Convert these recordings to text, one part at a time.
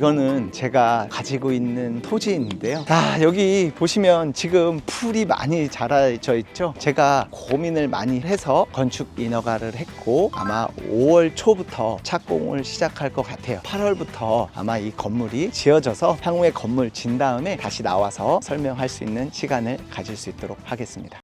이거는 제가 가지고 있는 토지인데요. 여기 보시면 지금 풀이 많이 자라져 있죠. 제가 고민을 많이 해서 건축 인허가를 했고 아마 5월 초부터 착공을 시작할 것 같아요. 8월부터 아마 이 건물이 지어져서 향후에 건물 진 다음에 다시 나와서 설명할 수 있는 시간을 가질 수 있도록 하겠습니다.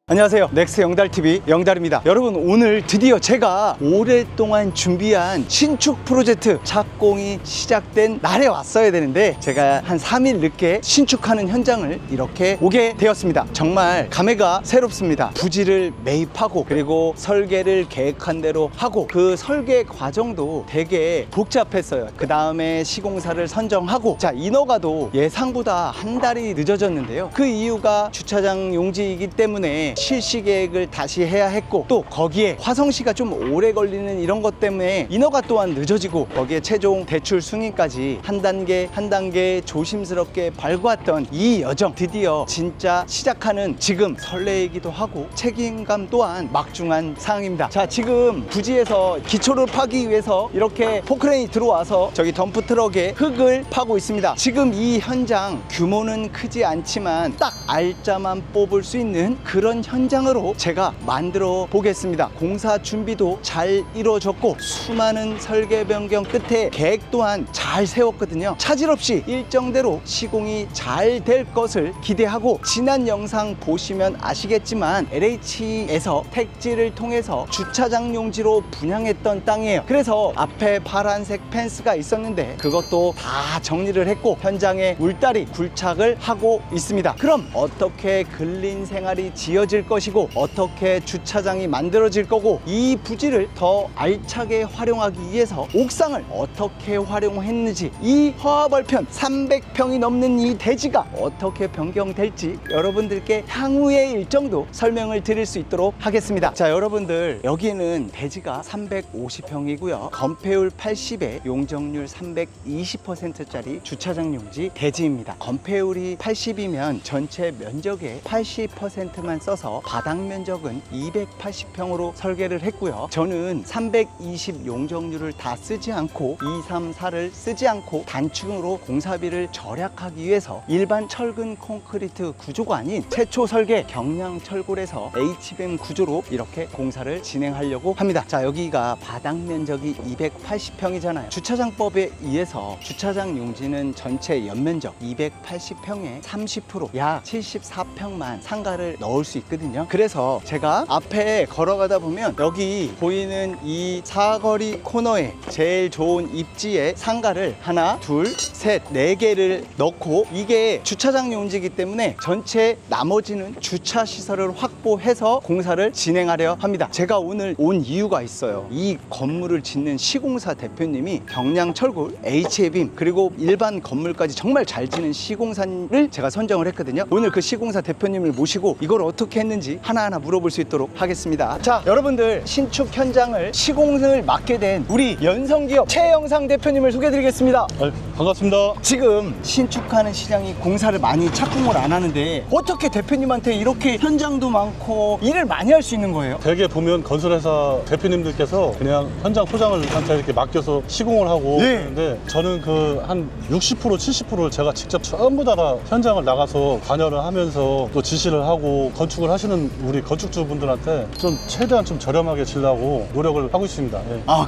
안녕하세요. 넥스 영달TV 영달입니다. 여러분, 오늘 드디어 제가 오랫동안 준비한 신축 프로젝트 착공이 시작된 날에 왔어야 되는데 제가 한 3일 늦게 신축하는 현장을 이렇게 오게 되었습니다. 정말 감회가 새롭습니다. 부지를 매입하고 그리고 설계를 계획한 대로 하고 그 설계 과정도 되게 복잡했어요. 그 다음에 시공사를 선정하고 인허가도 예상보다 한 달이 늦어졌는데요. 그 이유가 주차장 용지이기 때문에 실시 계획을 다시 해야 했고 또 거기에 화성시가 좀 오래 걸리는 이런 것 때문에 인허가 또한 늦어지고 거기에 최종 대출 승인까지 한 단계 한 단계 조심스럽게 밟아왔던 이 여정, 드디어 진짜 시작하는 지금 설레이기도 하고 책임감 또한 막중한 상황입니다. 지금 부지에서 기초를 파기 위해서 이렇게 포크레인이 들어와서 저기 덤프 트럭에 흙을 파고 있습니다. 지금 이 현장 규모는 크지 않지만 딱 알짜만 뽑을 수 있는 그런 현장으로 제가 만들어 보겠습니다. 공사 준비도 잘 이루어졌고 수많은 설계 변경 끝에 계획 또한 잘 세웠거든요. 차질 없이 일정대로 시공이 잘 될 것을 기대하고, 지난 영상 보시면 아시겠지만 LH에서 택지를 통해서 주차장 용지로 분양했던 땅이에요. 그래서 앞에 파란색 펜스가 있었는데 그것도 다 정리를 했고 현장에 울타리 굴착을 하고 있습니다. 그럼 어떻게 근린 생활이 지어질 것이고 어떻게 주차장이 만들어질 거고, 이 부지를 더 알차게 활용하기 위해서 옥상을 어떻게 활용했는지, 이 허허벌편 300평이 넘는 이 대지가 어떻게 변경될지 여러분들께 향후의 일정도 설명을 드릴 수 있도록 하겠습니다. 여러분들, 여기는 대지가 350평이고요 건폐율 80에 용적률 320%짜리 주차장 용지 대지입니다. 건폐율이 80이면 전체 면적의 80%만 써서 바닥 면적은 280평으로 설계를 했고요. 저는 320 용적률을 다 쓰지 않고 2, 3, 4를 쓰지 않고 단층으로 공사비를 절약하기 위해서 일반 철근 콘크리트 구조가 아닌 최초 설계 경량 철골에서 H밴 구조로 이렇게 공사를 진행하려고 합니다. 여기가 바닥 면적이 280평이잖아요. 주차장법에 의해서 주차장 용지는 전체 연면적 280평에 30%, 약 74평만 상가를 넣을 수 있거든요. 그래서 제가 앞에 걸어가다 보면 여기 보이는 이 사거리 코너에 제일 좋은 입지에 상가를 하나, 둘, 셋, 네 개를 넣고, 이게 주차장 용지이기 때문에 전체 나머지는 주차 시설을 확보해서 공사를 진행하려 합니다. 제가 오늘 온 이유가 있어요. 이 건물을 짓는 시공사 대표님이 경량 철골, H빔 그리고 일반 건물까지 정말 잘 지는 시공사를 제가 선정을 했거든요. 오늘 그 시공사 대표님을 모시고 이걸 어떻게 했는지 하나하나 물어볼 수 있도록 하겠습니다. 여러분들, 신축 현장을 시공을 맡게 된 우리 연성기업 최영상 대표님을 소개해드리겠습니다. 반갑습니다. 지금 신축하는 시장이 공사를 많이 착공을 안 하는데 어떻게 대표님한테 이렇게 현장도 많고 일을 많이 할 수 있는 거예요? 대개 보면 건설회사 대표님들께서 그냥 현장 소장을한테 이렇게 맡겨서 시공을 하고 하는데 저는 그 한 60%, 70%를 제가 직접 전부 다 현장을 나가서 관여를 하면서 또 지시를 하고 건축을 하시는 우리 건축주분들한테 좀 최대한 좀 저렴하게 지려고 노력을 하고 있습니다.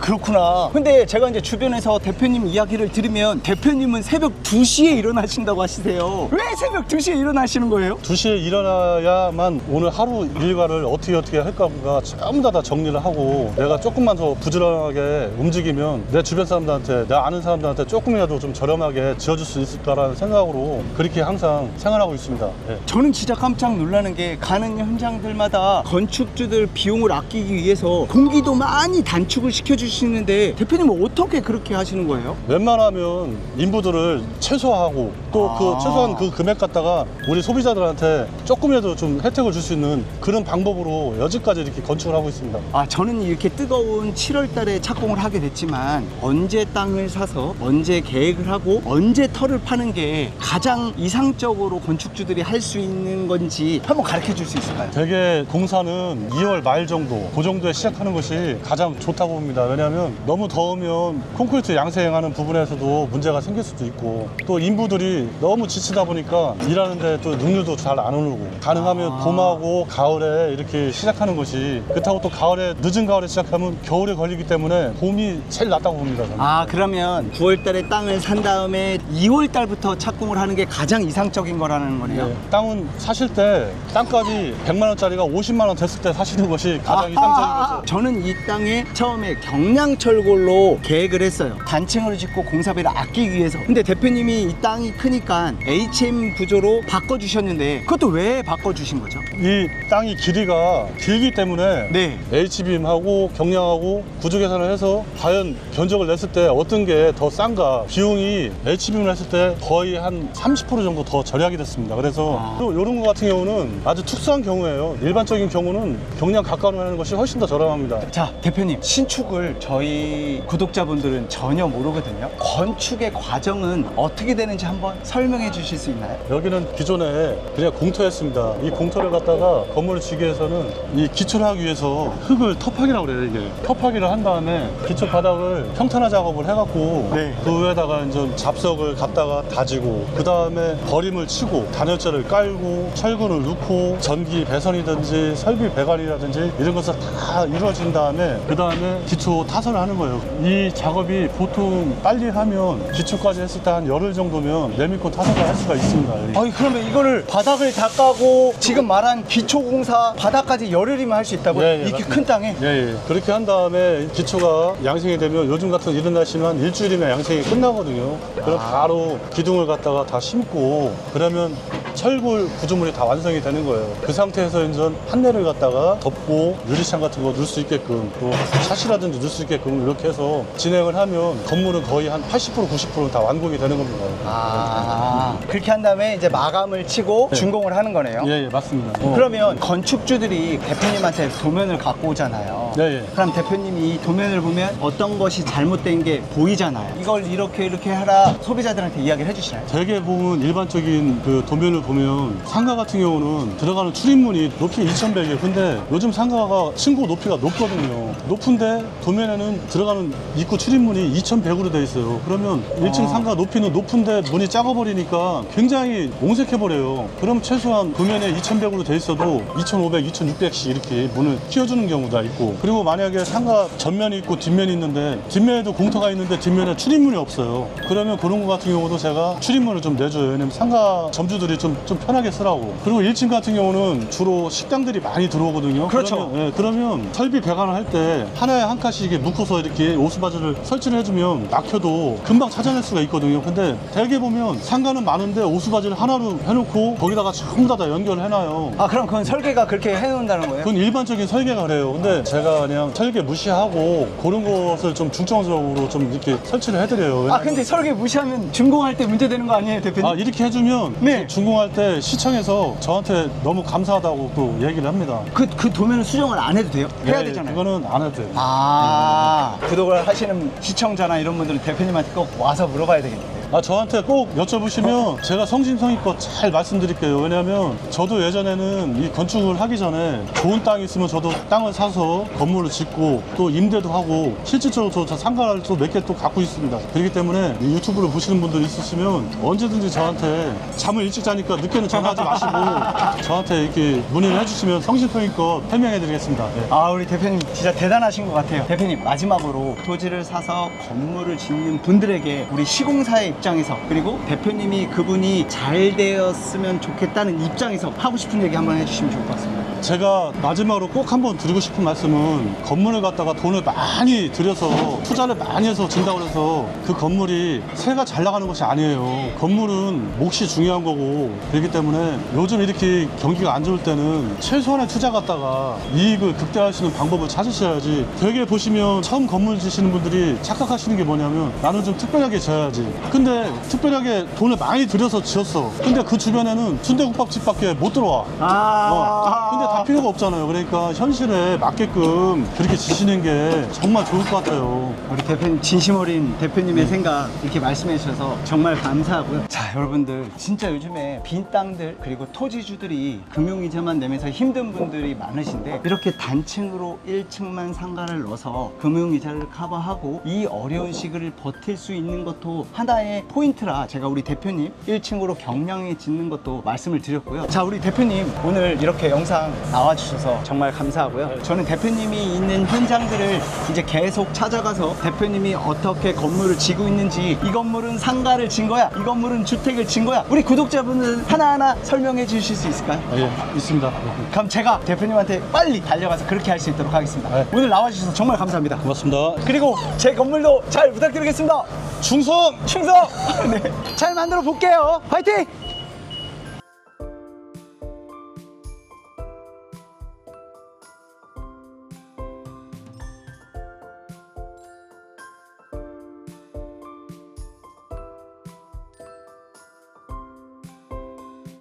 그렇구나. 근데 제가 이제 주변에서 대표님 이야기를 들으면 대표님은 새벽 2시에 일어나신다고 하시세요. 왜 새벽 2시에 일어나시는 거예요? 2시에 일어나야만 오늘 하루 일과를 어떻게 할까가 전부 다 정리를 하고, 내가 조금만 더 부지런하게 움직이면 내 주변 사람들한테, 내가 아는 사람들한테 조금이라도 좀 저렴하게 지어줄 수 있을까라는 생각으로 그렇게 항상 생활하고 있습니다. 저는 진짜 깜짝 놀라는 게, 가는 현장들마다 건축주들 비용을 아끼기 위해서 공기도 많이 단축을 시켜주시는데 대표님은 어떻게 그렇게 하시는 거예요? 웬만하면 인부들을 최소화하고 또 그 최소한 그 금액 갖다가 우리 소비자들한테 조금이라도 좀 혜택을 줄 수 있는 그런 방법으로 여지까지 이렇게 건축을 하고 있습니다. 저는 이렇게 뜨거운 7월 달에 착공을 하게 됐지만 언제 땅을 사서 언제 계획을 하고 언제 터를 파는 게 가장 이상적으로 건축주들이 할 수 있는 건지 한번 가르쳐 줄 수 있을까요? 되게 공사는 2월 말 정도, 그 정도에 시작하는 것이 가장 좋다고 봅니다. 왜냐하면 너무 더우면 콘크리트 양생하는 부분에서도 문제가 생길 수도 있고, 또 인부들이 너무 지치다 보니까 일하는데 또 능률도 잘 안 오르고, 가능하면 봄하고 가을에 이렇게 시작하는 것이, 그렇다고 또 가을에, 늦은 가을에 시작하면 겨울에 걸리기 때문에 봄이 제일 낫다고 봅니다. 저는. 아, 그러면 9월 달에 땅을 산 다음에 2월 달부터 착공을 하는 게 가장 이상적인 거라는 거네요. 네, 땅은 사실 때 땅값이 100만 원짜리가 50만 원 됐을 때 사시는 것이 가장 이상적인 거죠. 저는 이 땅에 처음에 경량철골로 계획을 했어요. 단층으로 짓고 공사비를 아끼기 위해서. 근데 대표님이 이 땅이 크니까 HM 구조로 바꿔주셨는데, 그것도 왜 바꿔주신 거죠? 이 땅이 길이가 길기 때문에 네. H빔하고 경량하고 구조 계산을 해서 과연 견적을 냈을 때 어떤 게 더 싼가, 비용이 H빔을 했을 때 거의 한 30% 정도 더 절약이 됐습니다. 그래서 또 이런 거 같은 경우는 아주 특수한 경우예요. 일반적인 경우는 경량 가까운 하는 것이 훨씬 더 저렴합니다. 자, 대표님, 신축을 저희 구독자분들은 전혀 모르거든요. 건축의 과정은 어떻게 되는지 한번 설명해 주실 수 있나요? 여기는 기존에 그냥 공터였습니다. 이 공터를 갖다가 건물을 지기 위해서는 이 기초를 하기 위해서 흙을 터파기라고 그래요. 이게 터파기를 한 다음에 기초 바닥을 평탄화 작업을 해갖고 네. 그 위에다가 이제 잡석을 갖다가 다지고, 그 다음에 버림을 치고 단열재를 깔고 철근을 넣고 전기 배선이든지 설비 배관이라든지 이런 것을 다 이루어진 다음에 그 다음에 기초 타설을 하는 거예요. 이 작업이 보통 빨리 하면 기초까지 했을 때 한 열흘 정도면 내미권 타설을 할 수가 있습니다. 아니, 그러면 이거를 바닥을 다 까고 지금 말한 기초공사 바닥까지 열흘이면 할 수 있다고요? 예, 예, 이렇게 맞습니다. 큰 땅에? 예, 예. 그렇게 한 다음에 기초가 양생이 되면, 요즘 같은 이런 날씨면 일주일이면 양생이 끝나거든요. 그럼 바로 기둥을 갖다가 다 심고, 그러면 철골 구조물이 다 완성이 되는 거예요. 그 상태에서 이제 판넬을 갖다가 덮고 유리창 같은 거 넣을 수 있게끔, 또 샷이라든지 넣을 수 있게끔 이렇게 해서 진행을 하면 건물은 거의 한 80% 90% 다 완공이 되는 겁니다. 그렇게 한 다음에 이제 마감을 치고 네. 준공을 하는 거네요. 예, 예, 맞습니다. 그러면 건축주들이 대표님한테 도면을 갖고 오잖아요. 네, 예. 그럼 대표님이 이 도면을 보면 어떤 것이 잘못된 게 보이잖아요. 이걸 이렇게 하라 소비자들한테 이야기를 해주시나요? 되게 보면 일반적인 그 도면을 보면 상가 같은 경우는 들어가는 출입문이 높이 2100이에요. 근데 요즘 상가가 층고 높이가 높거든요. 높은데 도면에는 들어가는 입구 출입문이 2100으로 돼 있어요. 그러면 1층 상가 높이는 높은데 문이 작아버리니까 굉장히 옹색해버려요. 그럼 최소한 도면에 2100으로 돼 있어도 2500, 2600씩 이렇게 문을 키워주는 경우가 있고, 그리고 만약에 상가 전면이 있고 뒷면이 있는데 뒷면에도 공터가 있는데 뒷면에 출입문이 없어요. 그러면 그런 거 같은 경우도 제가 출입문을 좀 내줘요. 왜냐면 상가 점주들이 좀 편하게 쓰라고. 그리고 1층 같은 경우는 주로 식당들이 많이 들어오거든요. 그렇죠. 그러면 설비 배관을 할 때 하나에 한 칸씩 이렇게 묶어서 이렇게 오수바지를 설치를 해주면 막혀도 금방 찾아낼 수가 있거든요. 근데 대개 보면 상가는 많은데 오수바지를 하나로 해놓고 거기다가 전부 다 연결을 해놔요. 아, 그럼 그건 설계가 그렇게 해놓는다는 거예요? 그건 일반적인 설계가 그래요. 근데 제가 그냥 설계 무시하고 그런 것을 좀 중점적으로 좀 이렇게 설치를 해드려요. 아, 근데 설계 무시하면 준공할 때 문제 되는 거 아니에요, 대표님? 아, 이렇게 해주면 네. 준공할 때 시청에서 저한테 너무 감사하다고 또 얘기를 합니다. 그 도면을 수정을 안 해도 돼요? 해야 네, 되잖아요. 그거는 안 해도 돼요. 구독을 하시는 시청자나 이런 분들은 대표님한테 꼭 와서 물어봐야 되겠네요. 저한테 꼭 여쭤보시면 제가 성심성의껏 잘 말씀드릴게요. 왜냐하면 저도 예전에는 이 건축을 하기 전에 좋은 땅이 있으면 저도 땅을 사서 건물을 짓고 또 임대도 하고, 실질적으로 저 상가를 또 몇 개 또 갖고 있습니다. 그렇기 때문에 이 유튜브를 보시는 분들 있으시면 언제든지 저한테, 잠을 일찍 자니까 늦게는 전화하지 마시고 저한테 이렇게 문의를 해주시면 성심성의껏 설명해드리겠습니다. 네. 우리 대표님 진짜 대단하신 것 같아요. 대표님, 마지막으로 토지를 사서 건물을 짓는 분들에게 우리 시공사의 입장에서, 그리고 대표님이 그분이 잘 되었으면 좋겠다는 입장에서 하고 싶은 얘기 한번 해주시면 좋을 것 같습니다. 제가 마지막으로 꼭 한번 드리고 싶은 말씀은, 건물을 갖다가 돈을 많이 들여서 투자를 많이 해서 진다고 해서 그 건물이 새가 잘 나가는 것이 아니에요. 건물은 몫이 중요한 거고, 그렇기 때문에 요즘 이렇게 경기가 안 좋을 때는 최소한의 투자 갖다가 이익을 극대화할 수 있는 방법을 찾으셔야지. 되게 보시면 처음 건물 지시는 분들이 착각하시는 게 뭐냐면, 나는 좀 특별하게 지어야지. 근데 특별하게 돈을 많이 들여서 지었어. 근데 그 주변에는 순대국밥집밖에 못 들어와. 근데 갈 필요가 없잖아요. 그러니까 현실에 맞게끔 그렇게 지시는 게 정말 좋을 것 같아요. 우리 대표님 진심 어린 대표님의 생각 이렇게 말씀해 주셔서 정말 감사하고요. 자, 여러분들 진짜 요즘에 빈 땅들 그리고 토지주들이 금융이자만 내면서 힘든 분들이 많으신데 이렇게 단층으로 1층만 상가를 넣어서 금융이자를 커버하고 이 어려운 시기를 버틸 수 있는 것도 하나의 포인트라 제가 우리 대표님 1층으로 경량에 짓는 것도 말씀을 드렸고요. 자, 우리 대표님 오늘 이렇게 영상 나와주셔서 정말 감사하고요. 저는 대표님이 있는 현장들을 이제 계속 찾아가서 대표님이 어떻게 건물을 지고 있는지, 이 건물은 상가를 진 거야, 이 건물은 주택을 진 거야, 우리 구독자분들 하나하나 설명해 주실 수 있을까요? 예, 있습니다. 그럼 제가 대표님한테 빨리 달려가서 그렇게 할 수 있도록 하겠습니다. 네. 오늘 나와주셔서 정말 감사합니다. 고맙습니다. 그리고 제 건물도 잘 부탁드리겠습니다. 충성! 충성! 네. 잘 만들어 볼게요. 화이팅!